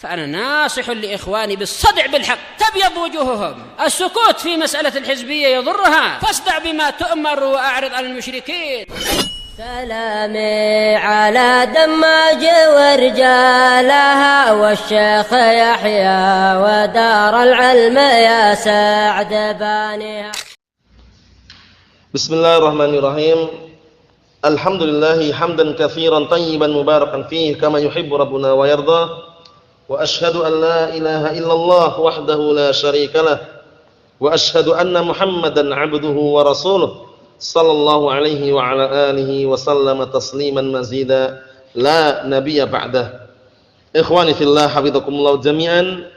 فأنا ناصح لإخواني بالصدع بالحق تبيض وجوههم. السكوت في مسألة الحزبية يضرها، فاصدع بما تؤمر وأعرض عن المشركين. سلامي على دماج ورجالها والشيخ يحيى ودار العلم يا سعد بانيها. بسم الله الرحمن الرحيم. الحمد لله حمدا كثيرا طيبا مباركا فيه كما يحب ربنا ويرضى. وأشهد أن لا إله إلا الله وحده لا شريك له وأشهد أن محمدا عبده ورسوله صلى الله عليه وعلى آله وسلم تسليما مزيدا لا نبي بعده. Ikhwani fillah hafizakumullah jami'an.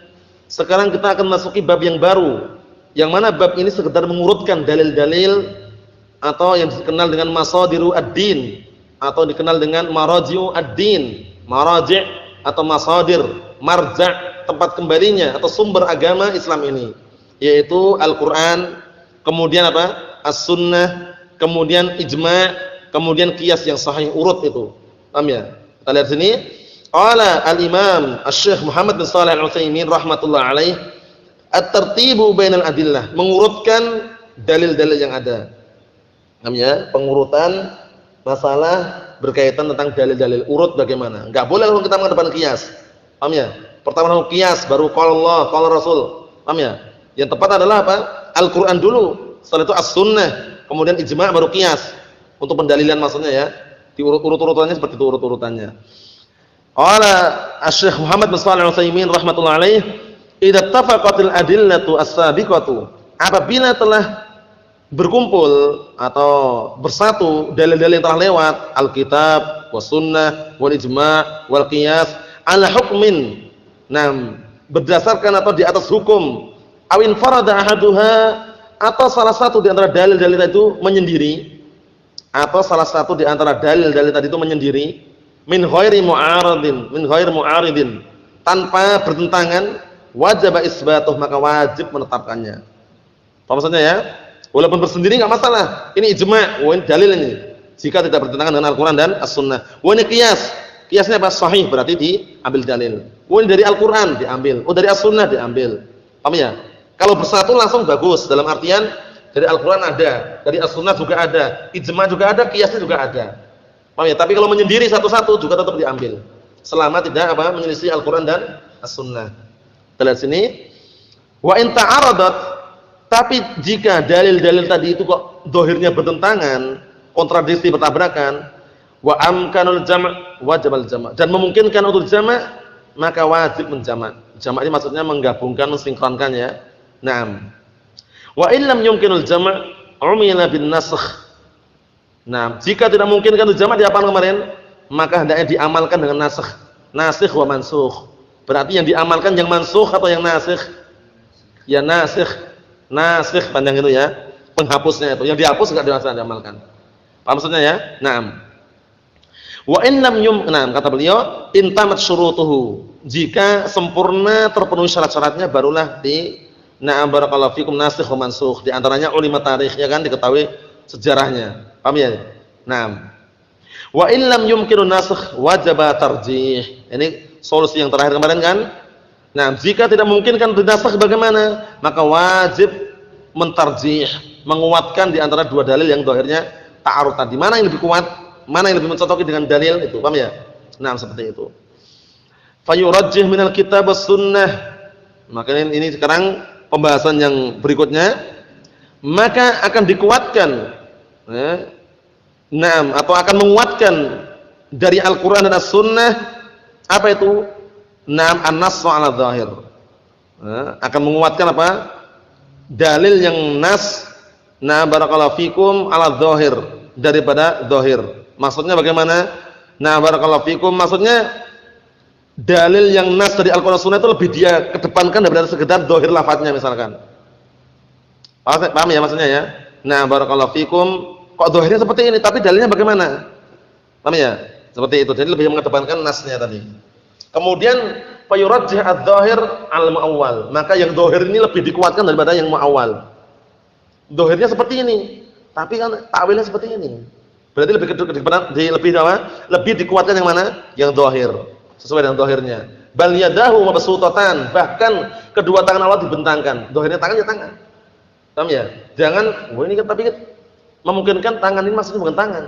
Sekarang kita akan masuki bab yang baru, yang mana bab ini sekedar mengurutkan dalil-dalil atau yang dikenal dengan masadiru ad-din atau dikenal dengan maraji'u ad-din, maraji' atau masadir, marja' tempat kembalinya atau sumber agama Islam ini, yaitu Al-Qur'an, kemudian apa? As-sunnah, kemudian ijma', kemudian qiyas yang sahih, urut itu. Paham ya? Kita lihat sini. Qala al-Imam Asy-Syaikh Muhammad bin Shalih Al-Utsaimin rahimatullah alaih, at-tartibu bainal adillah, mengurutkan dalil-dalil yang ada. Paham ya? Pengurutan masalah berkaitan tentang dalil-dalil, urut bagaimana? Enggak boleh langsung kita mengedepankan qiyas. Paham ya? Pertama langsung qiyas, baru qala Allah, qala Rasul. Paham ya? Yang tepat adalah apa? Al-Qur'an dulu. Setelah itu as-sunnah, kemudian ijma' baru qiyas. Untuk pendalilan maksudnya ya. Diurut-urutannya seperti itu urutannya. Qala Asy-Syaikh Muhammad bin Shalih Al-Utsaimin rahimatullah alaih, idza tafaqatil adillatu as-sabiqatu, apabila telah berkumpul atau bersatu dalil-dalil yang telah lewat, al-kitab was sunnah wal ijma' wal qiyas ala hukmin, berdasarkan atau di atas hukum, awin farada ahaduha, atau salah satu di antara dalil-dalil itu menyendiri, atau salah satu di antara dalil-dalil tadi itu menyendiri, min ghairi mu'aridin, tanpa bertentangan, wajib isbatuh, maka wajib menetapkannya. Apa maksudnya ya? Walaupun bersendiri enggak masalah. Ini ijma', ini dalil ini. Jika tidak bertentangan dengan Al-Qur'an dan As-Sunnah. Ini qiyas. Qiyasnya apa? Sahih, berarti diambil dalil. Ini dari Al-Qur'an diambil, dari As-Sunnah diambil. Paham ya? Kalau bersatu langsung bagus, dalam artian dari Al-Qur'an ada, dari As-Sunnah juga ada, ijma' juga ada, qiyasnya juga ada. Paham ya? Tapi kalau menyendiri satu-satu juga tetap diambil. Selama tidak menyelisih Al-Qur'an dan As-Sunnah. Kita lihat sini. Wa in ta'aradat, tapi jika dalil-dalil tadi itu kok zahirnya bertentangan, kontradiksi, bertabrakan, wa amkanul jam' wajib al-jam', dan memungkinkan untuk jama', maka wajib menjama'. Jama' ini maksudnya menggabungkan, mensinkronkan ya. Naam. Wa illam yumkinul jam' umila bin nasakh. Nah, jika tidak memungkinkan untuk jama' di apa kemarin, maka hendaknya diamalkan dengan nasakh. Nasikh wa mansukh. Berarti yang diamalkan yang mansukh atau yang nasikh? Ya nasikh. Nasikh panjang itu ya, penghapusnya itu. Yang dihapus enggak diamalkan. Paham maksudnya ya? Naam. Wa in lam kata beliau, intamat syurutuhu. Jika sempurna terpenuhi syarat-syaratnya barulah barakallahu fikum nasikh wa mansukh. Di antaranya ulama tarikh ya kan, diketahui sejarahnya. Paham ya? Naam. Wa in lam yumkinu nasikh wajaba tarjih. Ini solusi yang terakhir kemarin kan? Nah, jika tidak memungkinkan dinasakh bagaimana? Maka wajib mentarjih, menguatkan di antara dua dalil yang zahirnya ta'arud tadi. Mana yang lebih kuat? Mana yang lebih mencocoki dengan dalil itu? Paham ya? Nah, seperti itu. Fayurajjih minal kitab was sunnah. Maka ini sekarang pembahasan yang berikutnya. Maka akan dikuatkan atau akan menguatkan dari Al-Qur'an dan As-Sunnah apa itu? An-nassu 'ala dzahir. Akan menguatkan apa? Dalil yang nas, barakallahu fikum 'ala dzahir, daripada dzahir. Maksudnya bagaimana? Barakallahu fikum, maksudnya dalil yang nas dari Al-Qur'an Sunnah itu lebih dia kedepankan daripada sekedar dzahir lafadznya misalkan. Paham ya maksudnya ya? Barakallahu fikum, kok dzahirnya seperti ini tapi dalilnya bagaimana? Paham ya? Seperti itu. Jadi lebih mengedepankan nasnya tadi. Kemudian fayurajjih adz-dzahir al-mu'awwal, maka yang dzahir ini lebih dikuatkan daripada yang mu'awwal. Dzahirnya seperti ini, tapi kan takwilnya seperti ini. Berarti lebih dikuatkan yang mana? Yang dzahir, sesuai dengan dzahirnya. Bal yadahu mabsutatan, bahkan kedua tangan Allah dibentangkan. Dohirnya tangan ya tangan. Paham ya? Jangan, ini kan tapi memungkinkan tangan ini maksudnya bukan tangan.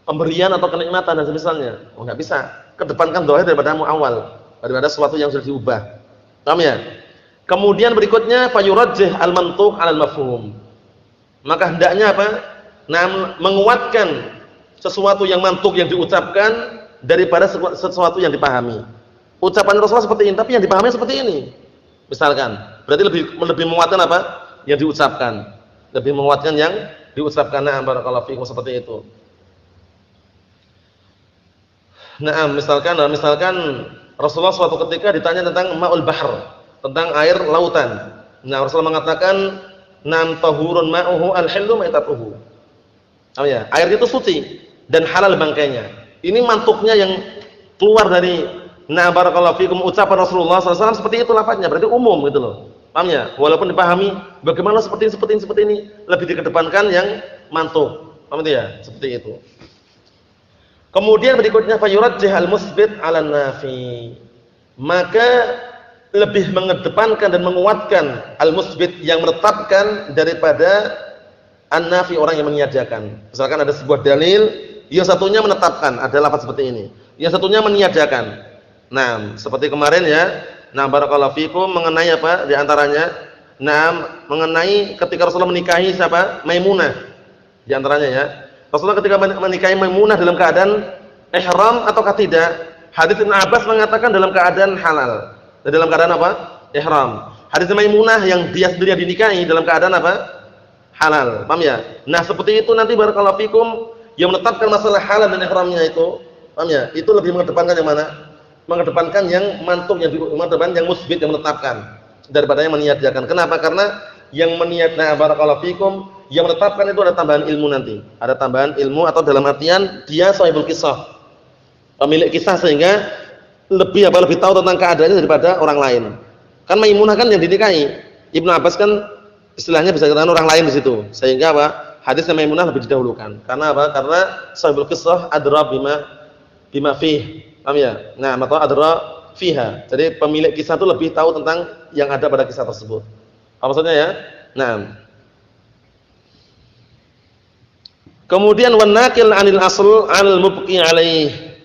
Pemberian atau kenikmatan dan semisalnya. Enggak bisa. Kedepankan dohir daripada muawwal, daripada sesuatu yang sudah diubah. Paham ya? Kemudian berikutnya fayurajjih al-mantuq 'ala al-mafhum. Maka hendaknya apa? Nah, menguatkan sesuatu yang mantuk yang diucapkan daripada sesuatu yang dipahami. Ucapan Rasulullah seperti ini, tapi yang dipahami seperti ini. Misalkan, berarti lebih menguatkan apa? Yang diucapkan. Lebih menguatkan yang diucapkan. Nah, barakallahu fikum seperti itu. Nah, misalkan Rasulullah suatu ketika ditanya tentang ma'ul bahr, tentang air lautan. Nah, Rasulullah mengatakan, "Nam tahurun ma'uhu al-hillu ma'itatuhu." Oh ya, air itu suci dan halal bangkainya. Ini mantuknya yang keluar dari barakallahu fikum ucapan Rasulullah SAW seperti itu lafaznya, berarti umum gitu loh. Paham ya? Walaupun dipahami bagaimana seperti ini, lebih dikedepankan yang mantuk. Paham ya? Seperti itu. Kemudian berikutnya fayurajjih al-musbit 'ala nafi. Maka lebih mengedepankan dan menguatkan al-musbit yang menetapkan daripada an-nafi orang yang meniadakan. Misalkan ada sebuah dalil, yang satunya menetapkan, ada lafaz seperti ini. Yang satunya meniadakan. Nah, seperti kemarin ya. Nah, barakallahu fikum mengenai apa? Di antaranya, mengenai ketika Rasulullah menikahi siapa? Maimunah. Di antaranya ya. Rasulullah ketika menikahi Maimunah dalam keadaan ihram ataukah tidak? Hadis Ibnu Abbas mengatakan dalam keadaan halal. Dan dalam keadaan apa? Ihram. Hadis Maimunah yang dia sendiri dinikahi dalam keadaan apa? Halal. Paham ya? Nah, seperti itu nanti barakallahu fikum yang menetapkan masalah halal dan ihramnya itu. Paham ya? Itu lebih mengedepankan yang mana? Mengedepankan yang mantuk, mengedepankan yang musbit, yang menetapkan daripada yang meniadakan. Kenapa? Karena yang meniadakan barakallahu fikum, yang menetapkan itu ada tambahan ilmu nanti. Ada tambahan ilmu atau dalam artian dia sahibul kisah. Pemilik kisah sehingga lebih tahu tentang keadaannya daripada orang lain. Kan Maimunah kan yang dinikahi. Ibnu Abbas kan istilahnya bisa dikatakan orang lain di situ. Sehingga apa? Hadisnya Maimunah lebih didahulukan. Karena apa? Karena sahibul kisah adra bima fih. Paham ya? Nah, atau adra fiha. Jadi pemilik kisah itu lebih tahu tentang yang ada pada kisah tersebut. Apa maksudnya ya? Nah. Kemudian wan naqil 'anil asl 'alal mubqi 'alaih.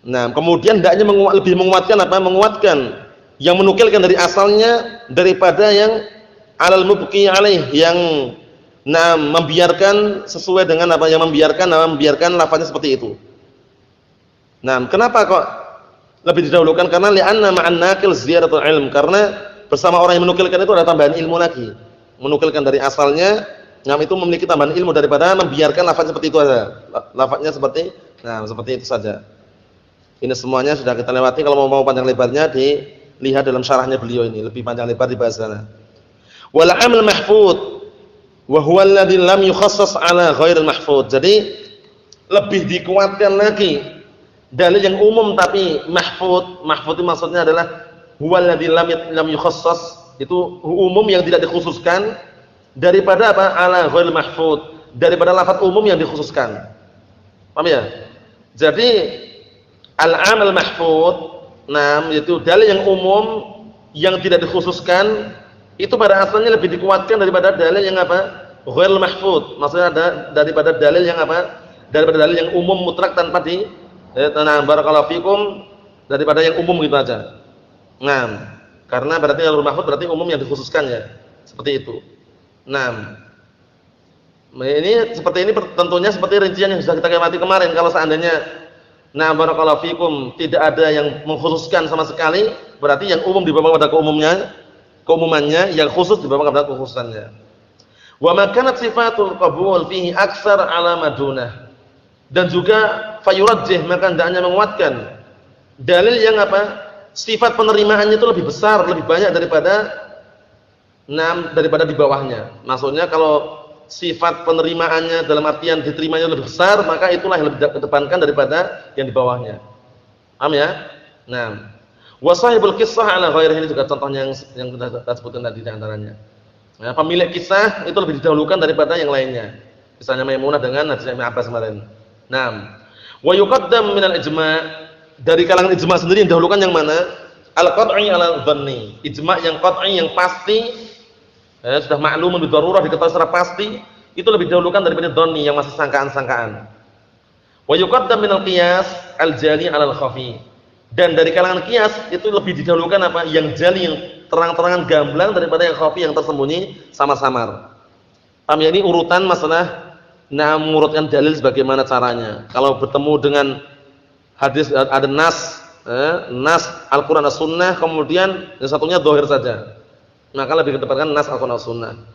Nah, kemudian hendaknya lebih menguatkan apa? Menguatkan yang menukilkan dari asalnya daripada yang 'alal mubqi 'alaih, yang membiarkan sesuai dengan apa? Yang membiarkan lafaznya seperti itu. Nah, kenapa kok lebih didahulukan? Karena li'anna ma'an naqil ziyaratul ilm, karena bersama orang yang menukilkan itu ada tambahan ilmu lagi. Menukilkan dari asalnya, itu memiliki tambahan ilmu daripada membiarkan lafaz seperti itu saja. Lafaznya seperti itu saja. Ini semuanya sudah kita lewati. Kalau mau panjang lebarnya dilihat dalam syarahnya beliau ini, lebih panjang lebar dibahas sana. Wal 'amal mahfud wa huwa alladhi lam yukhassas 'ala ghairil mahfud. Jadi lebih dikuatkan lagi dalil yang umum tapi mahfud itu maksudnya adalah huwallazi lam yukhassas, itu umum yang tidak dikhususkan daripada apa? Ala ghairil mahfud, daripada lafaz umum yang dikhususkan. Paham ya? Jadi al-amal mahfud, itu dalil yang umum yang tidak dikhususkan, itu pada asalnya lebih dikuatkan daripada dalil yang apa? Ghairil mahfud. Maksudnya daripada dalil yang apa? Daripada dalil yang umum mutlak tanpa barakallahu fikum, daripada yang umum gitu aja. Karena berarti al mahfud berarti umum yang dikhususkan ya. Seperti itu. Ini seperti ini tentunya seperti rincian yang sudah kita lewati kemarin. Kalau seandainya barakallahu fikum tidak ada yang mengkhususkan sama sekali, berarti yang umum dibawa pada keumumannya, yang khusus dibawa pada kekhususannya. Wa ma kanat sifatul qabul fihi aksar ala madunah. Dan juga fayurajjih, maka hendaknya menguatkan dalil yang apa? Sifat penerimaannya itu lebih besar, lebih banyak daripada di bawahnya. Maksudnya kalau sifat penerimaannya dalam artian diterimanya lebih besar, maka itulah yang lebih kedepankan daripada yang di bawahnya. Paham ya? Wa sahibul qissah ala ghairihi, ini juga contohnya yang kita sebutkan tadi di antaranya. Pemilik kisah itu lebih didahulukan daripada yang lainnya. Misalnya Maimunah dengan hadis Ibnu Abbas kemarin. Wa yuqaddam minal ijma', dari kalangan ijma' sendiri yang dahulukan yang mana? Al-qat'i ala dhanni. Ijma' yang qat'i yang pasti sudah maklum bidarurah diketahui secara pasti itu lebih dahulukan daripada dhanni yang masih sangkaan-sangkaan. Wa yuqaddam min al-qiyas al-jali 'ala al-khafi. Dan dari kalangan qiyas itu lebih didahulukan apa? Yang jali, yang terang-terangan gamblang daripada yang khafi, yang tersembunyi samar-samar. Paham ya? Ini urutan masalah mengurutkan dalil sebagaimana caranya. Kalau bertemu dengan hadis ada nas Al-Qur'an as-Sunnah, kemudian yang satunya dhahir saja, maka lebih ditempatkan nas Al-Qur'an as-Sunnah.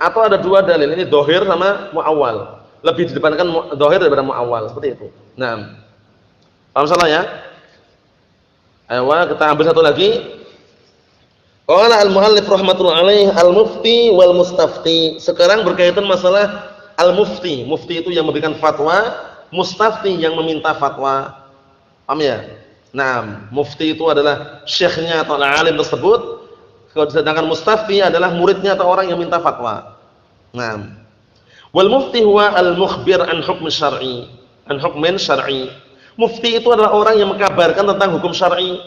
Atau ada dua dalil, ini dhahir sama muawwal. Lebih didepankan dhahir daripada muawwal, seperti itu. Nah, paham salah ya? Ayo kita ambil satu lagi. Qala al-muallif rahmatullahi alaih al-mufti wal mustafti. Sekarang berkaitan masalah al-mufti. Mufti itu yang memberikan fatwa, mustafti yang meminta fatwa. Paham ya? Nah, mufti itu adalah syekhnya atau alim tersebut, sedangkan mustafti adalah muridnya atau orang yang minta fatwa. Nah, wal mufti huwa al-mukhbir an hukm syar'i, an hukmin syar'i. Mufti itu adalah orang yang mengkabarkan tentang hukum syar'i.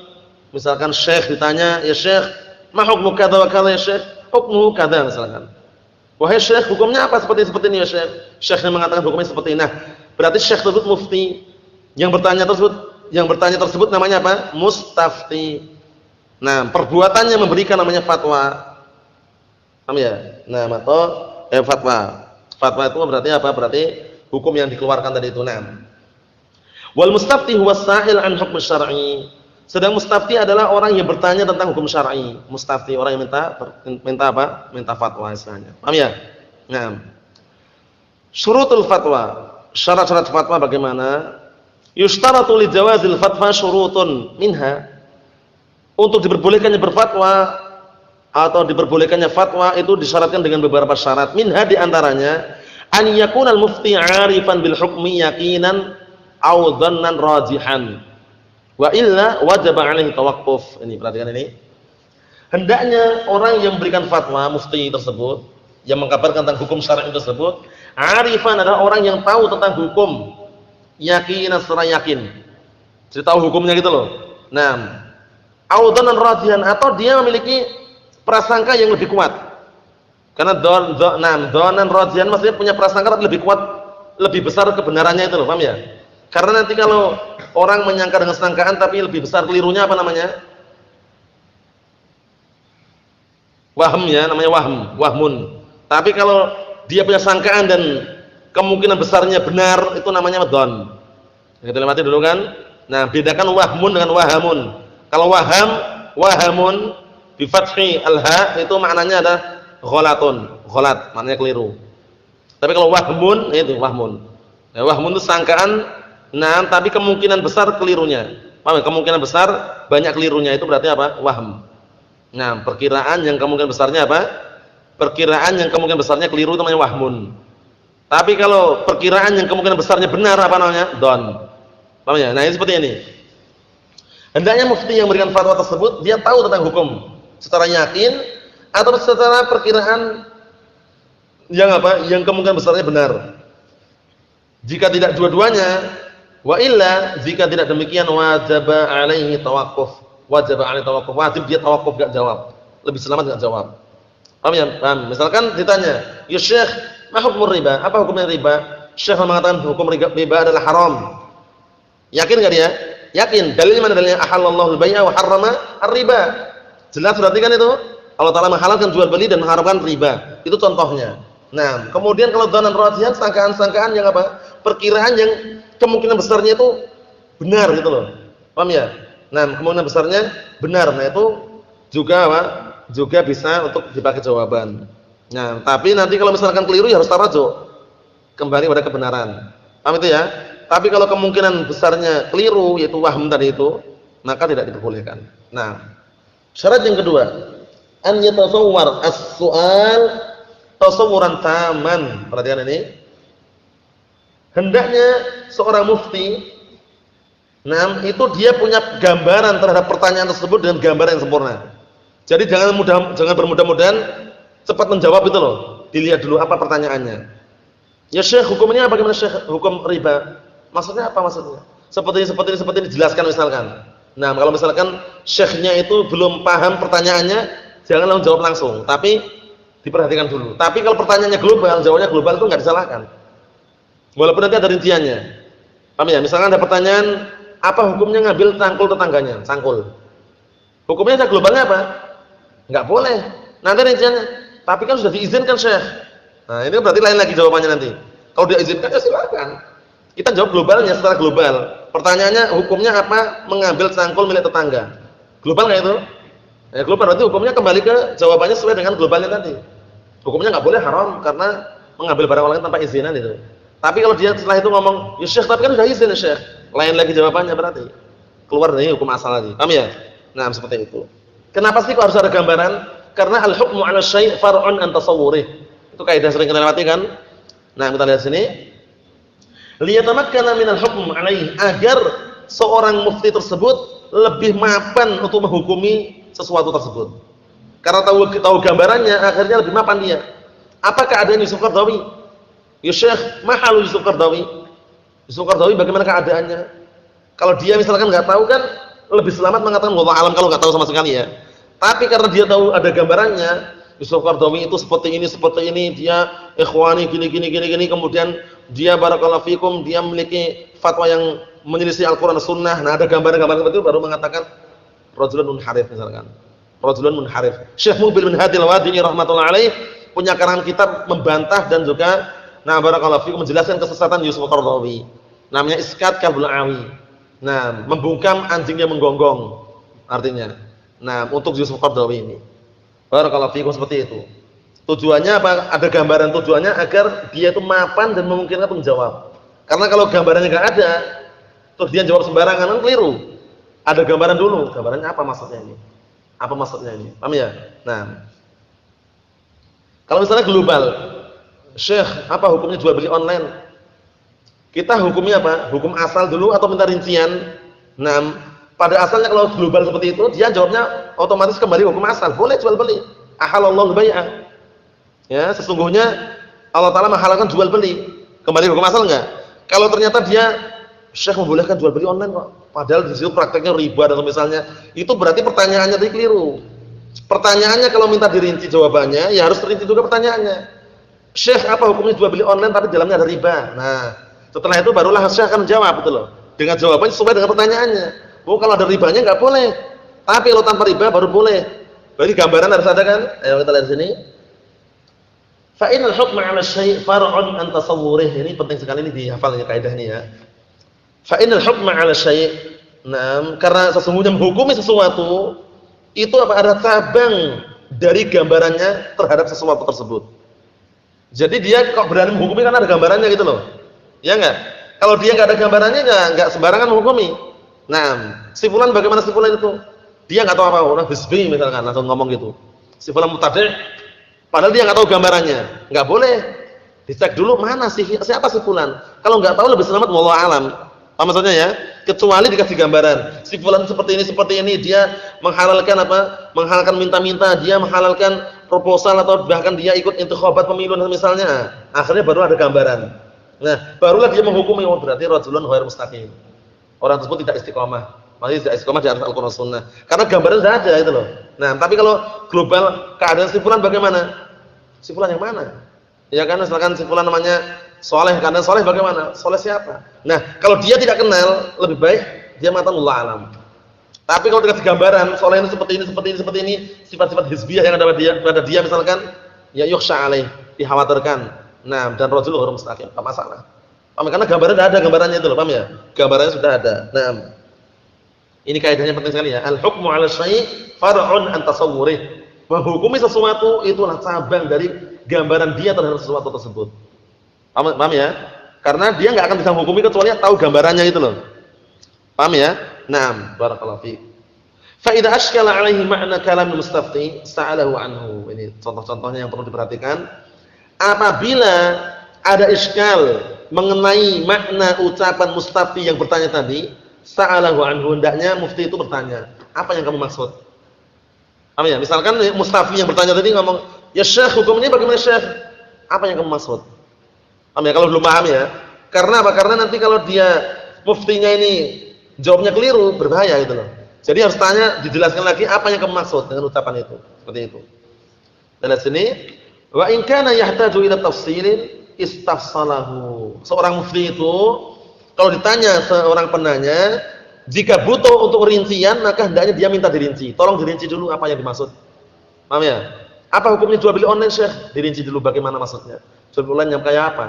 Misalkan syekh ditanya, "Ya syekh, ma hukmu kadza wa kadza ya syekh?" "Hukmu kadza," misalkan. "Wahai syekh, hukumnya apa seperti ini ya syekh?" Syekhnya mengatakan hukumnya seperti ini. Nah, berarti syekh tersebut mufti. Yang bertanya tersebut namanya apa? Mustafti. Nah, perbuatannya memberikan namanya fatwa. Paham ya? Nah, atau fatwa. Fatwa itu berarti apa? Berarti hukum yang dikeluarkan tadi itu. Nah, wal mustafti huwa sa'il an hukm syar'i. Sedang mustafti adalah orang yang bertanya tentang hukum syar'i. Mustafti orang yang minta apa? Minta fatwa istilahnya. Paham ya? Nah, syurutul fatwa. Syarat-syarat fatwa bagaimana? Yushtaratu li jawazil fatwa syurutun minha. Untuk diperbolehkannya berfatwa atau diperbolehkannya fatwa itu disyaratkan dengan beberapa syarat. Minha di antaranya an yakunal mufti 'arifan bil hukmi yaqinan aw dhannan rajihan. Wa illa wajaba 'alaihi tawaqquf. Ini perhatikan ini. Hendaknya orang yang memberikan fatwa mufti tersebut yang mengkabarkan tentang hukum syar'i tersebut, 'arifan adalah orang yang tahu tentang hukum, yaqinan secara yakin. Jadi tahu hukumnya gitu loh. Nah, aw dhannan rajihan atau dia memiliki prasangka yang lebih kuat. Karena dhannan rajihan maksudnya punya prasangka lebih kuat, lebih besar kebenarannya itu loh, paham ya? Karena nanti kalau orang menyangka dengan sangkaan tapi lebih besar kelirunya apa namanya? Wahm ya, namanya wahmun. Tapi kalau dia punya sangkaan dan kemungkinan besarnya benar, itu namanya dhann. Kita lihat dulu kan? Nah, bedakan wahmun dengan wahamun. Kalau wahamun bi fathi al-ha itu maknanya adalah ghalat, maknanya keliru. Tapi kalau wahmun itu wahmun. Ya, wahmun itu sangkaan, tapi kemungkinan besar kelirunya. Paham? Kemungkinan besar banyak kelirunya itu berarti apa? Wahm. Nah, perkiraan yang kemungkinan besarnya apa? Perkiraan yang kemungkinan besarnya keliru itu namanya wahmun. Tapi kalau perkiraan yang kemungkinan besarnya benar apa namanya? Dhann. Paham ya? Nah, ini seperti ini. Hendaknya mufti yang memberikan fatwa tersebut dia tahu tentang hukum secara yakin atau secara perkiraan yang apa? Yang kemungkinan besarnya benar. Jika tidak dua-duanya, wa illa, jika tidak demikian wajib alaihi tawaqquf. Wajib dia tawaqquf, enggak jawab. Lebih selamat enggak jawab. Paham ya? Paham. Misalkan ditanya, "Ya Syekh, ma hukmur riba?" Apa hukumnya riba? Syekh mengatakan hukum riba adalah haram. Yakin enggak dia? Yakin. Dalilnya mana dalilnya? Ahallallahu al-bai'a wa harrama ar-riba. Jelas berarti kan itu? Allah Taala menghalalkan jual beli dan mengharamkan riba. Itu contohnya. Nah, kemudian kalau dhannan rajihan, sangkaan-sangkaan yang apa? Perkiraan yang kemungkinan besarnya itu benar gitu loh. Paham ya? Nah, kemungkinan besarnya benar. Nah, itu juga apa? Juga bisa untuk dipakai jawaban. Nah, tapi nanti kalau misalkan keliru ya harus tarajuk. Kembali pada kebenaran. Paham itu ya? Tapi kalau kemungkinan besarnya keliru yaitu wahm tadi itu, maka tidak diperbolehkan. Nah, syarat yang kedua, an yatasawwar as-su'al tasawuran taman. Perhatikan ini. Hendaknya seorang mufti itu dia punya gambaran terhadap pertanyaan tersebut dengan gambaran yang sempurna. Jadi jangan bermudah-mudahan cepat menjawab itu loh. Dilihat dulu apa pertanyaannya. Ya Syekh, hukumnya bagaimana Syekh? Hukum riba. Maksudnya apa maksudnya? Seperti ini dijelaskan misalkan. Nah, kalau misalkan syekhnya itu belum paham pertanyaannya, jangan langsung jawab langsung, tapi diperhatikan dulu. Tapi kalau pertanyaannya global, jawabnya global itu nggak disalahkan. Walaupun nanti ada rinciannya. Paham ya? Misalkan ada pertanyaan, apa hukumnya ngambil cangkul tetangganya? Cangkul. Hukumnya ada globalnya apa? Nggak boleh. Nanti rinciannya. Tapi kan sudah diizinkan Syekh. Nah, ini berarti lain lagi jawabannya nanti. Kalau diizinkan ya silakan. Kita jawab globalnya secara global. Pertanyaannya hukumnya apa mengambil cangkul milik tetangga? Global nggak itu? Ya global, berarti hukumnya kembali ke jawabannya sesuai dengan globalnya tadi. Hukumnya nggak boleh, haram karena mengambil barang orang lain tanpa izinan itu. Tapi kalau dia setelah itu ngomong, ya Syekh tapi kan sudah izin ya Syekh. Lain lagi jawabannya berarti. Keluar dari hukum asal lagi. Paham ya? Nah, seperti itu. Kenapa sih kok harus ada gambaran? Karena al-hukmu 'ala syai' far'un an tasawwurih. Itu kaidah sering kita lewati kan? Nah, kita lihat sini. Liyatamakkana minal hukm 'alaihi, agar seorang mufti tersebut lebih mapan untuk menghukumi sesuatu tersebut. Karena tahu gambarannya, akhirnya lebih mapan dia. Apa keadaan Yusuf Qaradawi? Ya Syekh, mahal Yusuf Qaradawi. Yusuf Qaradawi bagaimana keadaannya? Kalau dia misalkan nggak tahu kan lebih selamat mengatakan wallahu alam kalau nggak tahu sama sekali ya. Tapi karena dia tahu ada gambarannya, Yusuf Qaradawi itu seperti ini, dia ikhwani gini, kemudian dia barakallahu fikum, dia memiliki fatwa yang menyelisih Al-Qur'an Sunnah. Nah, ada gambaran-gambaran seperti itu baru mengatakan rajulun munharif misalkan. Rajulun munharif. Syekh Mubil bin Hadi Al-Wadi'i rahimatullah alaih punya karangan kitab membantah dan juga nah barakallahu fikum menjelaskan kesesatan Yusuf Qaradawi. Namanya Iskat Kalbul Awi. Nah, membungkam anjing yang menggonggong artinya. Nah, untuk Yusuf Qaradawi ini. Barakallahu fikum seperti itu. Tujuannya apa? Ada gambaran tujuannya agar dia itu mapan dan memungkinkan untuk menjawab. Karena kalau gambarannya enggak ada, terus dia jawab sembarangan kan keliru. Ada gambaran dulu, gambarannya apa maksudnya ini? Apa maksudnya ini? Paham ya? Nah. Kalau misalnya global, Syekh, apa hukumnya jual beli online? Kita hukumnya apa? Hukum asal dulu atau minta rincian? Nah, pada asalnya kalau global seperti itu, dia jawabnya otomatis kembali hukum asal. Boleh jual beli. Ahalallahu bai'ah. Ya, sesungguhnya Allah Ta'ala menghalalkan jual beli. Kembali hukum asal enggak? Kalau ternyata dia Syekh membolehkan jual beli online kok. Padahal di situ prakteknya riba atau misalnya, itu berarti pertanyaannya tadi keliru. Pertanyaannya kalau minta dirinci jawabannya, ya harus terinci juga pertanyaannya. Syekh, apa hukumnya jual beli online tapi dalamnya ada riba? Nah, setelah itu barulah Syekh akan menjawab, betul loh. Dengan jawabannya sesuai dengan pertanyaannya. Oh, kalau ada ribanya enggak boleh. Tapi kalau tanpa riba baru boleh. Berarti gambaran harus ada kan? Ayo kita lihat sini. Fa inal hukma 'ala syai' far'un an tasawwurih. Ini penting sekali ini dihafal kaidah ini ya. Fa inal hukma 'ala syai'. Nah, karena sesungguhnya menghukumi sesuatu itu apa? Ada cabang dari gambarannya terhadap sesuatu tersebut. Jadi dia kok berani menghukumi karena ada gambarannya gitu loh. Ya enggak? Kalau dia enggak ada gambarannya enggak sembarangan menghukumi. Nah, si fulan bagaimana si fulan itu? Dia enggak tahu apa-apa, orang hizbi misalkan langsung ngomong gitu. Si fulan mubtadi', padahal dia enggak tahu gambarannya. Enggak boleh. Dicek dulu mana sih siapa si fulan. Kalau enggak tahu lebih selamat wallahu alam. Apa maksudnya ya? Kecuali dikasih gambaran. Si fulan seperti ini, dia menghalalkan apa? Menghalalkan minta-minta, dia menghalalkan proposal atau bahkan dia ikut intikhabat pemilu misalnya. Akhirnya baru ada gambaran. Nah, barulah dia menghukumi, oh berarti rajulun ghair mustaqim. Orang tersebut tidak istiqomah. Maksudnya tidak istiqomah di atas Al-Qur'an Sunnah. Karena gambaran sudah ada itu loh. Nah, tapi kalau global keadaan si fulan bagaimana? Si fulan yang mana? Ya kan, misalkan si fulan namanya Soleh, keadaan soleh bagaimana? Soleh siapa? Nah, kalau dia tidak kenal, lebih baik dia mengatakan Allah alam. Tapi kalau dikasih gambaran, soleh ini seperti ini, sifat-sifat hizbiyah yang ada pada dia misalkan, ya yukhsha alaih, dikhawatirkan. Nah, dan rajul ghair mustaqim, apa masalah? Paham? Karena gambaran sudah ada gambarannya itu loh, paham ya? Gambarannya sudah ada. Nah, ini kaidahnya penting sekali ya. Al-hukmu 'ala syai' far'un an tasawwurih. Menghukumi sesuatu itulah cabang dari gambaran dia terhadap sesuatu tersebut. Paham ya? Karena dia enggak akan bisa menghukumi kecuali tahu gambarannya itu loh. Paham ya? Naam, barakallahu fiik. Fa idza ashkala 'alaihi ma'na kalam al-mustafti, sa'alahu anhu. Ini contoh-contohnya yang perlu diperhatikan. Apabila ada iskal mengenai makna ucapan mustafti yang bertanya tadi, sa'alahu anhu, hendaknya mufti itu bertanya, apa yang kamu maksud? Paham ya? Misalkan mustafti yang bertanya tadi ngomong, "Ya Syekh, hukumnya bagaimana Syekh?" Apa yang kamu maksud? Paham ya? Kalau belum paham ya. Karena apa? Karena nanti kalau dia muftinya ini jawabnya keliru, berbahaya gitu loh. Jadi harus tanya, dijelaskan lagi apa yang kamu maksud dengan ucapan itu. Seperti itu. Dan di sini, wa in kana yahtaju ila tafsilin istafsalahu. Seorang mufti itu kalau ditanya seorang penanya, jika butuh untuk rincian, maka hendaknya dia minta dirinci. Tolong dirinci dulu apa yang dimaksud. Paham ya? Apa hukumnya jual beli online, Syekh? Dirinci dulu bagaimana maksudnya. Jual beli online yang kayak apa?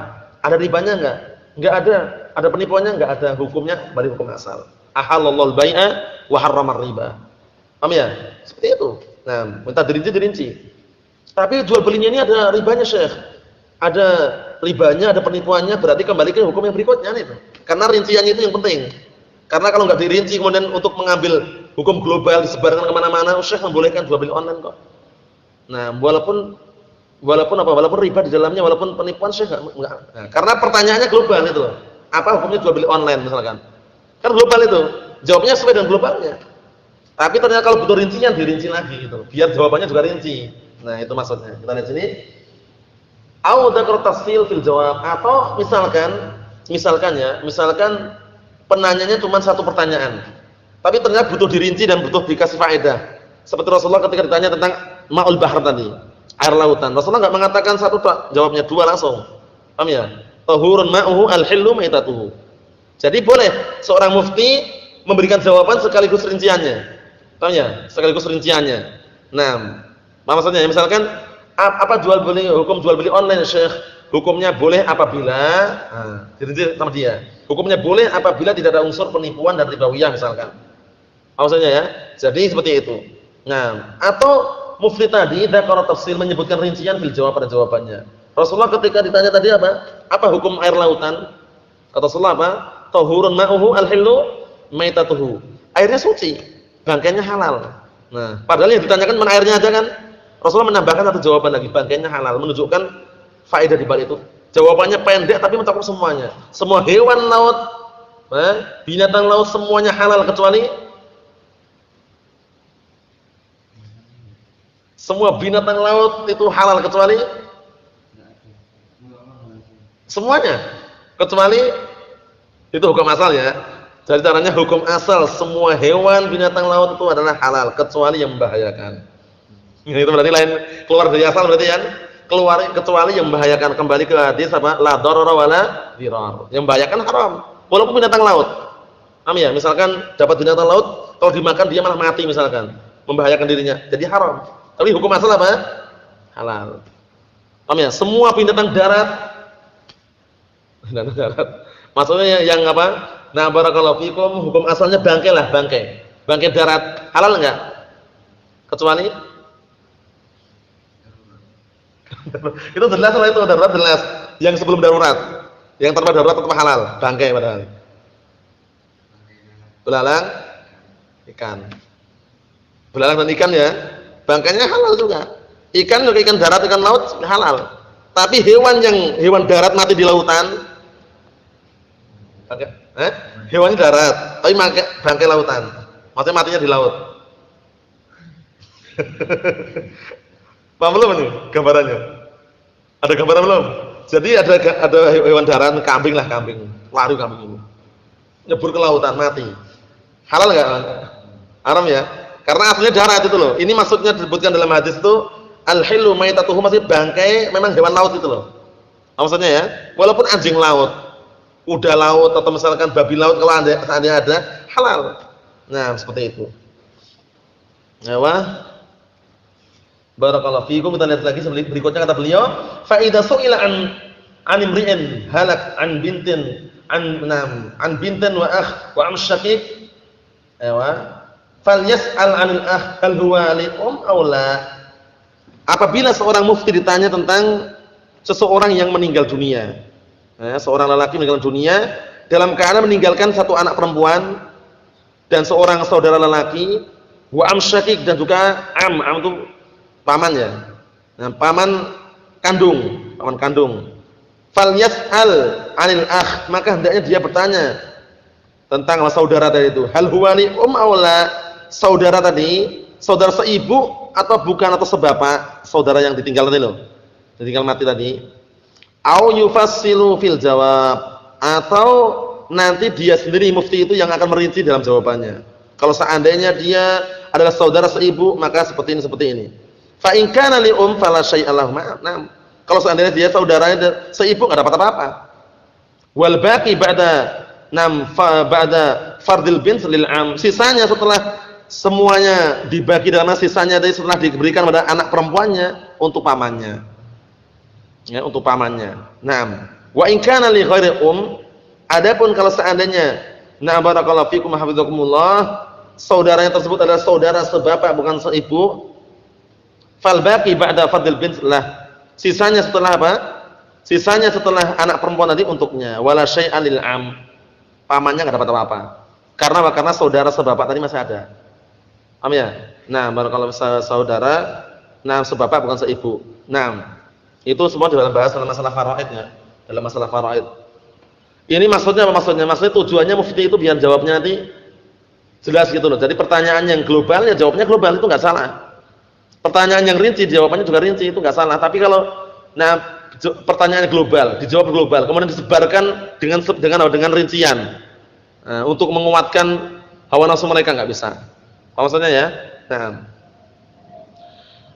Ada ribanya enggak? Enggak ada. Ada penipuannya enggak ada. Hukumnya balik hukum asal. Ahallallahu al-bai'a wa harrama riba. Paham ya? Seperti itu. Nah, minta dirinci. Tapi jual belinya ini ada ribanya, Syekh. Ada ribanya, ada penipuannya, berarti kembali ke hukum yang berikutnya itu. Karena rinciannya itu yang penting. Karena kalau nggak dirinci kemudian untuk mengambil hukum global disebarkan kemana-mana, Syekh membolehkan jual beli online kok. Nah, walaupun riba di dalamnya, walaupun penipuan, Syekh enggak. Nah, karena pertanyaannya global itu loh. Apa hukumnya jual beli online misalkan? Kan global itu. Jawabnya sesuai dengan globalnya. Tapi ternyata kalau butuh rincian dirinci lagi gitu. Biar jawabannya juga rinci. Nah, itu maksudnya. Kita lihat sini. Au dzakar tafsil fil jawab, atau misalkan penanyanya cuma satu pertanyaan. Tapi ternyata butuh dirinci dan butuh dikasih faedah. Seperti Rasulullah ketika ditanya tentang ma'ul bahr tadi, air lautan. Rasulullah enggak mengatakan satu jawabnya dua langsung. Paham ya? Tahurun ma'uhu al-hillu maitatuhu. Jadi boleh seorang mufti memberikan jawaban sekaligus rinciannya. Paham ya? Sekaligus rinciannya. Nah, maksudnya misalkan apa hukum jual beli online, Syekh? Hukumnya boleh apabila dirinci sama dia. Hukumnya boleh apabila tidak ada unsur penipuan dan ribawiyah misalkan. Maksudnya ya. Jadi seperti itu. Nah, atau mufti tadi dzakara tafsil menyebutkan rincian fil jawab pada jawabannya. Rasulullah ketika ditanya tadi apa? Apa hukum air lautan? Kata Rasulullah apa? Tahurun ma'uhu al-hillu maitatuhu. Airnya suci, bangkainya halal. Nah, padahal yang ditanyakan mana airnya aja kan? Rasulullah menambahkan satu jawaban lagi, bangkainya halal, menunjukkan faedah di balik itu. Jawabannya pendek tapi mencakup semuanya. Semua hewan laut, binatang laut semuanya halal kecuali semua binatang laut itu halal kecuali semuanya, kecuali itu hukum asal ya. Jadi caranya hukum asal semua hewan binatang laut itu adalah halal kecuali yang membahayakan. Itu berarti lain, keluar dari asal berarti kan? Keluar kecuali yang membahayakan. Kembali ke hadis apa? La darara wala dirar. Yang membahayakan haram. Walaupun binatang laut. Paham ya? Misalkan dapat binatang laut, kalau dimakan dia malah mati misalkan, membahayakan dirinya. Jadi haram. Tapi hukum asal apa? Halal. Paham ya? Semua binatang darat. Maksudnya yang apa? Nah, barakallahu fikum, hukum asalnya bangkai lah, bangkai. Bangkai darat halal enggak? Kecuali itu jelas lah, itu darurat jelas. Yang sebelum darurat, yang tanpa darurat tetap halal, bangkai padahal. Belalang, ikan. Belalang dan ikan ya, bangkainya halal juga. Ikan juga, ikan darat, ikan laut halal. Tapi hewan darat mati di lautan, hewannya darat, tapi bangkai lautan. Maksudnya matinya di laut. Paham belum ini gambarannya? Ada gambaran belum? Jadi ada hewan darat, kambing lah, kambing. Lari kambing ini. Nyebur ke lautan, mati. Halal enggak? Haram ya? Karena aslinya darat itu loh. Ini maksudnya disebutkan dalam hadis itu al-hillu maitatuhu, masih bangkai memang hewan laut itu loh. Maksudnya ya, walaupun anjing laut, kuda laut, atau misalkan babi laut kalau seandainya ada, halal. Nah, seperti itu. Ya, barakallahu fiikum. Kita lihat lagi berikutnya, kata beliau, fa idza su'ila an imri'in halak an bintin an bintin wa akh wa am syaqiq, falyas'al 'anil akh hal huwa li aw la. Apabila seorang mufti ditanya tentang seseorang yang meninggal dunia, seorang lelaki meninggal dunia dalam keadaan meninggalkan satu anak perempuan dan seorang saudara lelaki, wa am syaqiq, dan juga am itu paman ya. Nah, paman kandung. Fal yas'al 'anil akh, maka hendaknya dia bertanya tentang saudara tadi itu. Hal huwa li aw la, saudara tadi, saudara seibu atau bukan, atau sebapak saudara yang ditinggal tadi loh. Ditinggal mati tadi. Au yufassilu fil jawab, atau nanti dia sendiri mufti itu yang akan merinci dalam jawabannya. Kalau seandainya dia adalah saudara seibu, maka seperti ini. Fa in kana li fala syai'a lahu. Nah, kalau seandainya dia saudaranya seibu enggak dapat apa-apa. Wal baqi ba'da fardil bint lil am. Sisanya setelah semuanya dibagi dalam sisanya dari setelah diberikan pada anak perempuannya untuk pamannya. Ya, untuk pamannya. Naam. Wa in kana li ghairi adapun kalau seandainya barakallahu fikum hafizakumullah, saudaranya tersebut adalah saudara sebapak bukan seibu, fal baqi ba'da fardil bint lah. Sisanya setelah apa? Sisanya setelah anak perempuan tadi untuknya. Wala syai'an lil am. Pamannya enggak dapat apa-apa. Karena apa? Karena saudara sebapak tadi masih ada. Paham ya? Nah, barakallahu saudara sebapak bukan seibu. Nah, itu semua dalam bahas dalam masalah faraid ya. Dalam masalah faraid. Ini maksudnya apa maksudnya? Maksudnya tujuannya mufti itu biar jawabnya nanti jelas gitu loh. Jadi pertanyaan yang global ya jawabnya global, itu enggak salah. Pertanyaan yang rinci jawabannya juga rinci, itu enggak salah. Tapi kalau pertanyaan global dijawab global, kemudian disebarkan dengan rincian. Nah, untuk menguatkan hawa nafsu mereka enggak bisa. Apa maksudnya ya? Nah.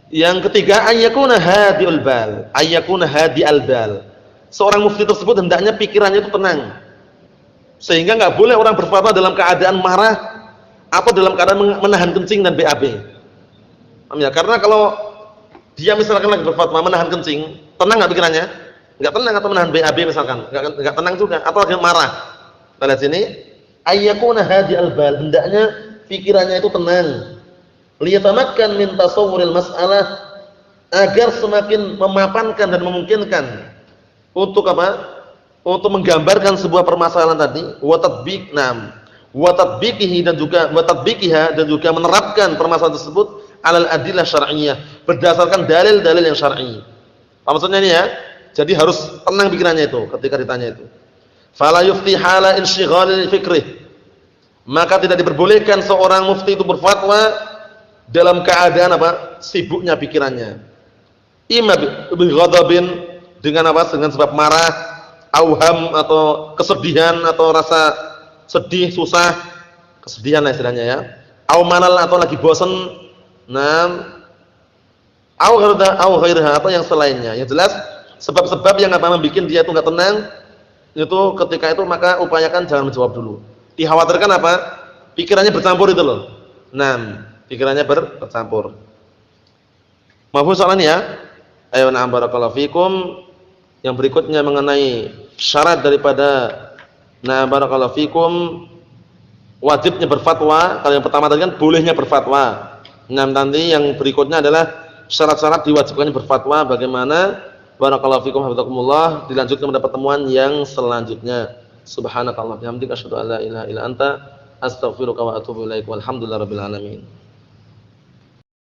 Yang ketiga ayyakuna hadiul bal, ayyakuna hadial bal. Seorang mufti tersebut hendaknya pikirannya itu tenang. Sehingga enggak boleh orang berfatwa dalam keadaan marah atau dalam keadaan menahan kencing dan BAB. Paham ya? Karena kalau dia misalkan lagi berfatwa menahan kencing, tenang enggak pikirannya? Enggak tenang, atau menahan BAB misalkan, enggak tenang juga, atau lagi marah. Kita lihat sini, ayyakuna hadial bal, hendaknya pikirannya itu tenang. Liyatamakkan min tasawwuril mas'alah, agar semakin memapankan dan memungkinkan untuk apa? Untuk menggambarkan sebuah permasalahan tadi, wa tatbiqihi dan juga menerapkan permasalahan tersebut alal adillah syar'iyyah, berdasarkan dalil-dalil yang syar'i. Apa maksudnya ini ya? Jadi harus tenang pikirannya itu ketika ditanya itu. Fala yufti hala insyighalil fikrih. Maka tidak diperbolehkan seorang mufti itu berfatwa dalam keadaan apa? Sibuknya pikirannya. Imma bi ghadabin, dengan apa? Dengan sebab marah, auham atau kesedihan atau rasa sedih, susah, kesedihan lah istilahnya ya. Au malal atau lagi bosan. Au ghairha atau yang selainnya. Yang jelas sebab-sebab yang apa membuat dia itu enggak tenang itu ketika itu maka upayakan jangan menjawab dulu. Dikhawatirkan apa? Pikirannya bercampur itu loh. Pikirannya bercampur. Mahfuz soalan ya? Ayo barakallahu fikum. Yang berikutnya mengenai syarat daripada barakallahu fikum wajibnya berfatwa. Kalau yang pertama tadi kan bolehnya berfatwa. Nanti yang berikutnya adalah syarat-syarat diwajibkannya berfatwa. Bagaimana? Barakallahu fikum hafizakumullah. Dilanjutkan pada pertemuan yang selanjutnya. Subhanakallah bihamdika asyhadu an la ilaha illa anta astaghfiruka wa atubu ilaik. Walhamdulillahirabbil alamin.